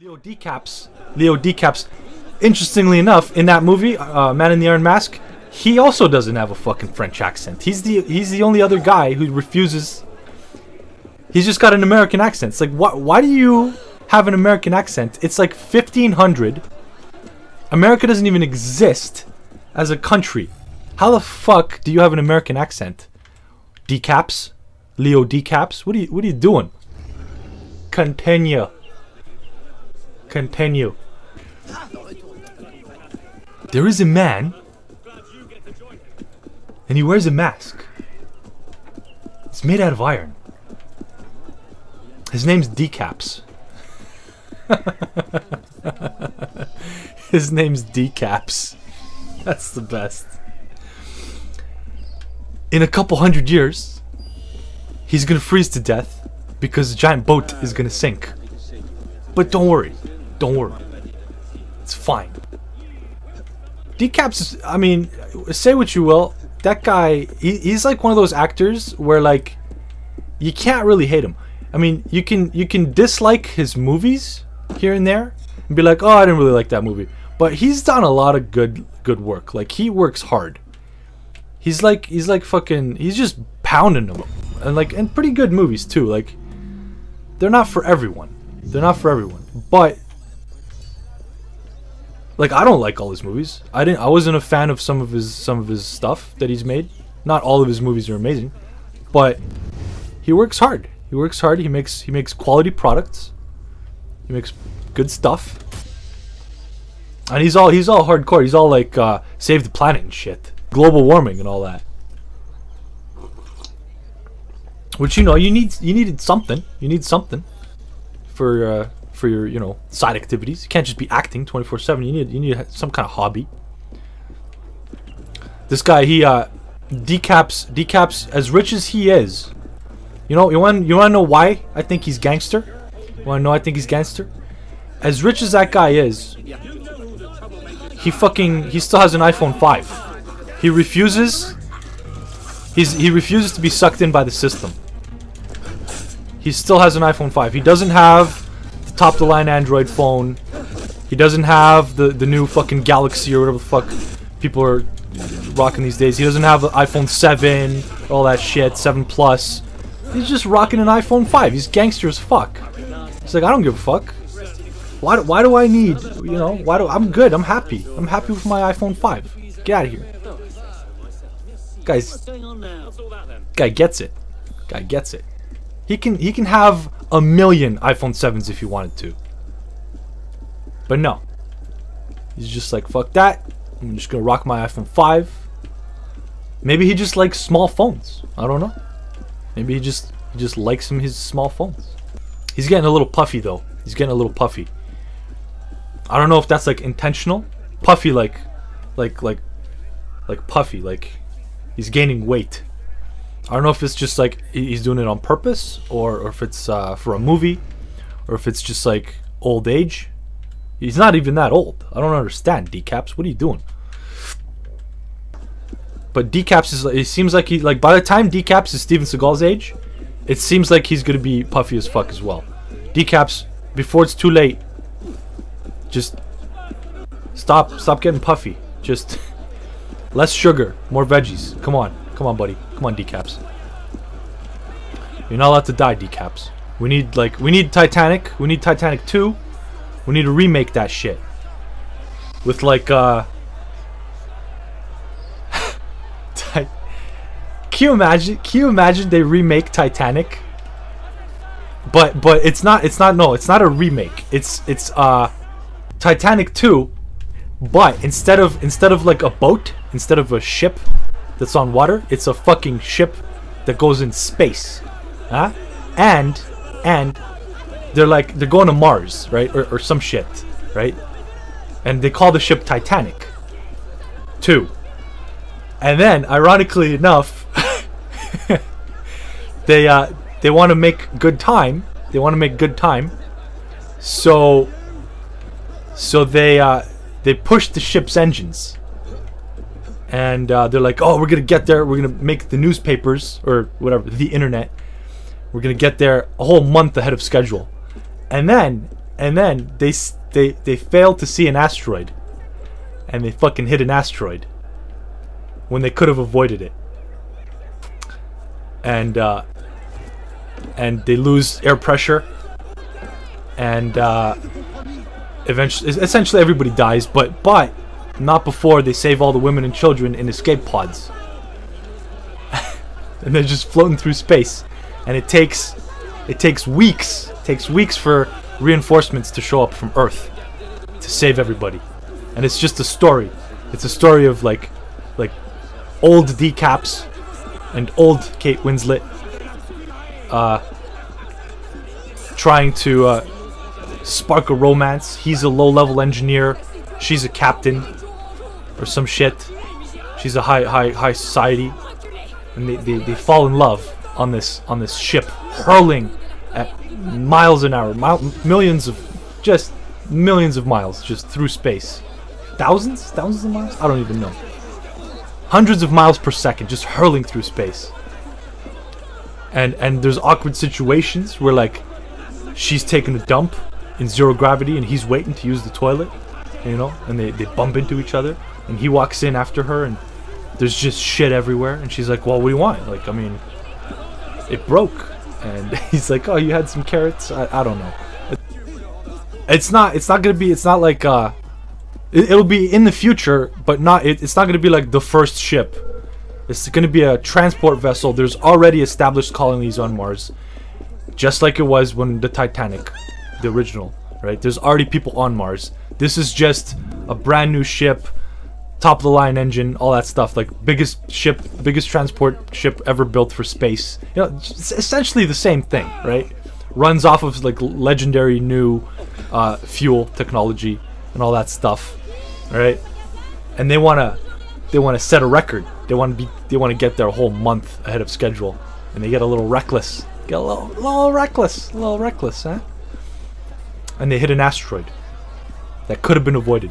Leo Deecaps, interestingly enough, in that movie, Man in the Iron Mask, he also doesn't have a fucking French accent. He's the only other guy who refuses. He's just got an American accent. It's like, why do you have an American accent? It's like 1500. America doesn't even exist as a country. How the fuck do you have an American accent? Deecaps? Leo Deecaps? What are you doing? Continue. There is a man, and he wears a mask. It's made out of iron. His name's Deecaps. His name's Deecaps. That's the best. In a couple hundred years, he's gonna freeze to death because a giant boat is gonna sink. But don't worry. Don't worry. It's fine. Deecaps is, I mean, say what you will, that guy, he's like one of those actors where, like, you can't really hate him. I mean, you can dislike his movies here and there and be like, oh, I didn't really like that movie. But he's done a lot of good work. Like, he works hard. He's like fucking, he's just pounding them. And pretty good movies too. Like, they're not for everyone. They're not for everyone. But like, I don't like all his movies. I wasn't a fan of some of his stuff that he's made. Not all of his movies are amazing, but he works hard. He works hard. He makes quality products. He makes good stuff. And he's all hardcore. He's all like save the planet and shit. Global warming and all that. Which, you know, you needed something. You need something for your, you know, side activities. You can't just be acting 24/7. You need some kind of hobby. This guy, he Deecaps, as rich as he is, you want to know why I think he's gangster? You want to know I think he's gangster? As rich as that guy is, he still has an iPhone 5. He refuses to be sucked in by the system. He still has an iPhone 5. He doesn't have the top-of-the-line Android phone. He doesn't have the new fucking Galaxy or whatever the fuck people are rocking these days. He doesn't have the iPhone 7, all that shit, 7 Plus. He's just rocking an iPhone 5. He's gangster as fuck. He's like, I don't give a fuck. Why do I need, you know, I'm good. I'm happy. I'm happy with my iPhone 5. Get out of here. Guy gets it. Guy gets it. He can have a million iPhone 7s if he wanted to. But no. He's just like, fuck that. I'm just gonna rock my iPhone 5. Maybe he just likes small phones. I don't know. Maybe he just likes his small phones. He's getting a little puffy though. He's getting a little puffy. I don't know if that's like intentional. Puffy like puffy, like he's gaining weight. I don't know if it's just like he's doing it on purpose, or if it's for a movie, or if it's just like old age. He's not even that old. I don't understand, Deecaps. What are you doing? But Deecaps is, it seems like by the time Deecaps is Steven Seagal's age, it seems like he's gonna be puffy as fuck as well. Deecaps, before it's too late, just stop getting puffy. Just less sugar, more veggies. Come on, buddy. Come on, Deecaps. You're not allowed to die, Deecaps. We need Titanic. We need Titanic 2. We need to remake that shit with like Can you imagine they remake Titanic? But it's not a remake. It's Titanic 2, but instead of like a boat, instead of a ship that's on water, it's a fucking ship that goes in space. Huh? And they're going to Mars, right? Or some shit, right? And they call the ship Titanic 2. And then, ironically enough, they want to make good time. They want to make good time. So they push the ship's engines. And they're like, oh, we're gonna get there. We're gonna make the newspapers or whatever, the internet. We're gonna get there a whole month ahead of schedule. And then And then they failed to see an asteroid, and they fucking hit an asteroid when they could have avoided it. And they lose air pressure, and essentially everybody dies, but not before they save all the women and children in escape pods. And they're just floating through space, and it takes weeks for reinforcements to show up from Earth to save everybody. And it's just a story. It's a story of like old Deecaps and old Kate Winslet trying to spark a romance. He's a low-level engineer, she's a captain or some shit. She's a high society, and they fall in love on this ship hurling at miles an hour, millions of miles just through space. Thousands of miles? I don't even know. Hundreds of miles per second just hurling through space. And there's awkward situations where like she's taking a dump in zero gravity and he's waiting to use the toilet, you know, and they bump into each other, and he walks in after her and there's just shit everywhere, and she's like, well, what do you want? Like, I mean, it broke. And he's like, oh, you had some carrots? I don't know. It's not like it'll be in the future, but it's not gonna be like the first ship. It's gonna be a transport vessel. There's already established colonies on Mars, just like it was when the Titanic, the original, right? There's already people on Mars. This is just a brand new ship, top of the line engine, all that stuff. Like biggest transport ship ever built for space. You know, it's essentially the same thing, right? Runs off of like legendary new fuel technology and all that stuff, right? And they wanna set a record. They want to get there a whole month ahead of schedule, and they get a little reckless. Get a little reckless, huh? And they hit an asteroid that could have been avoided.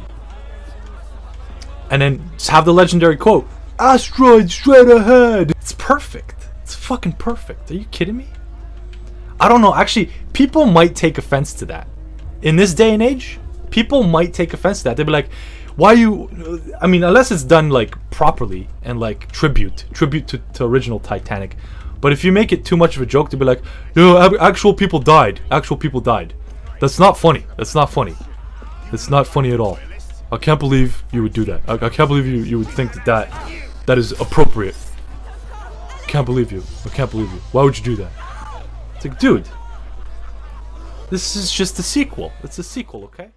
And then just have the legendary quote, "Asteroid straight ahead." It's perfect. It's fucking perfect. Are you kidding me? I don't know. Actually, people might take offense to that. In this day and age, people might take offense to that. They'd be like, why you... I mean, unless it's done like properly and like tribute to original Titanic. But if you make it too much of a joke, to be like, yo, actual people died. Actual people died. That's not funny. That's not funny. It's not funny at all. I can't believe you would do that. I can't believe you would think that is appropriate. I can't believe you. I can't believe you. Why would you do that? It's like, dude, this is just a sequel. It's a sequel, okay?